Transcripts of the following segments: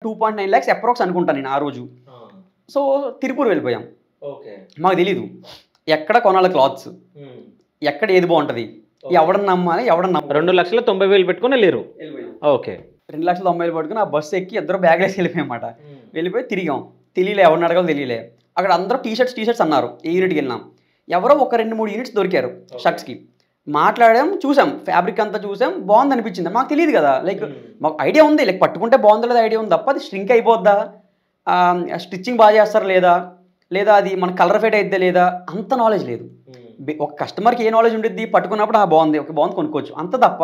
2.9 lakhs approx అనుకుంటాను నేను ఆ రోజు. సో తిరుపూర్ వెళ్ళిపోయాం. మాకు తెలీదు ఎక్కడ కొనాలి క్లాత్స్, ఎక్కడ ఏది బాగుంటుంది, ఎవడని నమ్మాలి ఎవడని నమ్మాలి. 2,90,000 పెట్టుకుని వెళ్ళారు. ఓకే. 2,90,000 పట్టుకుని ఆ బస్సు ఎక్కి ఇద్దరు బ్యాగ్ వేసి వెళ్ళిపోయామాట. వెళ్ళిపోయి తిరిగాం. తెలియలే ఎవరిని అడగాలో తెలియలే. అక్కడ అందరూ టీ షర్ట్స్ అన్నారు. ఏ యూనిట్కి వెళ్ళినాం, ఎవరో ఒక 2-3 యూనిట్స్ దొరికారు షర్ట్స్కి. మాట్లాడాం, చూసాం, ఫ్యాబ్రిక్ అంతా చూసాం, బాగుంది అనిపించింది. మాకు తెలియదు కదా, లైక్ మాకు ఐడియా ఉంది, లైక్ పట్టుకుంటే బాగుందో లేదా ఐడియా ఉంది తప్ప అది స్ట్రింక్ అయిపోద్దా, స్టిచ్చింగ్ బాగా చేస్తారా లేదా అది మన కలర్ ఫేట్ అయితే లేదా అంత నాలెడ్జ్ లేదు. ఒక కస్టమర్కి ఏ నాలెడ్జ్ ఉంటుంది, పట్టుకున్నప్పుడు బాగుంది, ఒక బాగుంది కొనుక్కోవచ్చు అంత తప్ప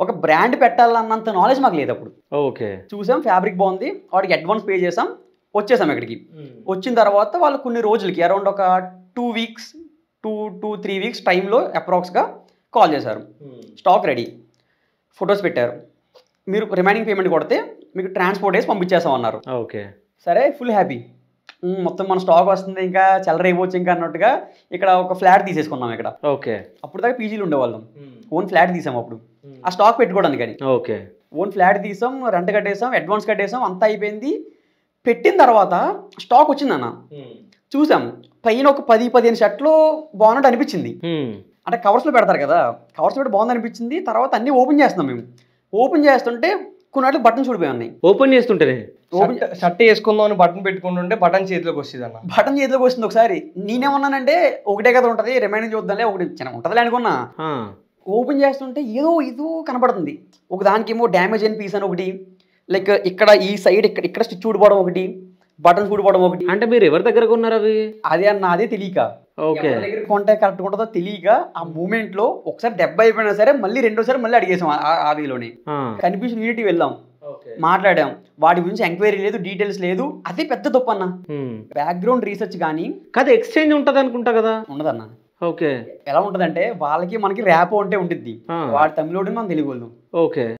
ఒక బ్రాండ్ పెట్టాలన్నంత నాలెడ్జ్ మాకు లేదు అప్పుడు. ఓకే. చూసాం ఫ్యాబ్రిక్ బాగుంది, వాడికి అడ్వాన్స్ పే చేసాం, వచ్చేసాం ఇక్కడికి. వచ్చిన తర్వాత వాళ్ళు కొన్ని రోజులకి అరౌండ్ ఒక 2 weeks 2-3 weeks టైంలో అప్రాక్స్గా కాల్ చేశారు. స్టాక్ రెడీ, ఫొటోస్ పెట్టారు, మీరు రిమైనింగ్ పేమెంట్ కొడితే మీకు ట్రాన్స్పోర్ట్ వేసి పంపించేస్తాం అన్నారు. ఓకే. సరే, ఫుల్ హ్యాపీ. మొత్తం మన స్టాక్ వస్తుంది, ఇంకా చెలరైపోవచ్చు ఇంకా అన్నట్టుగా ఇక్కడ ఒక ఫ్లాట్ తీసేసుకున్నాం ఇక్కడ. ఓకే. అప్పుడు దాకా పీజీలు ఉండేవాళ్ళం, ఓన్ ఫ్లాట్ తీసాం అప్పుడు ఆ స్టాక్ పెట్టుకోవడానికి కానీ. ఓకే. ఓన్ ఫ్లాట్ తీసాం, రెంట్ కట్టేసాం, అడ్వాన్స్ కట్టేసాం, అంతా అయిపోయింది. పెట్టిన తర్వాత స్టాక్ వచ్చిందన్న, చూసాం పైన ఒక 10-15 షర్ట్లు బాగున్నట్టు అనిపించింది. అంటే కవర్స్లో పెడతారు కదా, కవర్స్ పెట్టి బాగుంది అనిపించింది. తర్వాత అన్ని ఓపెన్ చేస్తున్నాం మేము. ఓపెన్ చేస్తుంటే కొన్నిట్లు బటన్స్ ఊడిపోయి ఉన్నాయి. ఓపెన్ చేస్తుంటే షర్ట్ వేసుకుందాం అని బటన్ పెట్టుకుంటుంటే బటన్ చేతిలోకి వస్తుంది అన్న. బటన్ చేతిలోకి వస్తుంది. ఒకసారి నేనేమన్నానంటే ఒకటే కదా ఉంటుంది, రిమైనింగ్ చూద్దాంలే, ఒకటి చిన్న ఉంటుందిలే అనుకున్నా. ఓపెన్ చేస్తుంటే ఏదో కనపడుతుంది. ఒక దానికేమో డ్యామేజ్ అయిన పీస్ అని ఒకటి, లైక్ ఇక్కడ ఈ సైడ్ ఇక్కడ స్టిచ్ ఊడిపోవడం ఒకటి, బటన్స్ ఊడిపోవడం ఒకటి. అంటే మీరు ఎవరి దగ్గర కొన్నారు అవి? అదే అన్న, అదే తెలియక, ఓకే, దగ్గర కొంటే కరెక్ట్ ఉంటుందో తెలియక ఆ మూమెంట్ లో ఒకసారి దెబ్బ అయిపోయినా సరే మళ్ళీ రెండోసారి మళ్ళీ అడిగేసాం ఆ వీలోనే. కన్ఫ్యూజన్ యూనిటీ వెళ్ళాం, మాట్లాడాం, వాటి గురించి ఎంక్వైరీ లేదు, డీటెయిల్స్ లేదు. అదే పెద్ద తప్పు అన్న. బ్యాక్గ్రౌండ్ రీసెర్చ్ కానీ కాదు, ఎక్స్చేంజ్ ఉంటుంది అనుకుంటా కదా. ఉండదన్న. ఓకే. ఎలా ఉంటదంటే వాళ్ళకి మనకి ర్యాపో ఉంటే ఉంటుంది, వాడు తమిళోడు మనం తెలుగు. ఓకే.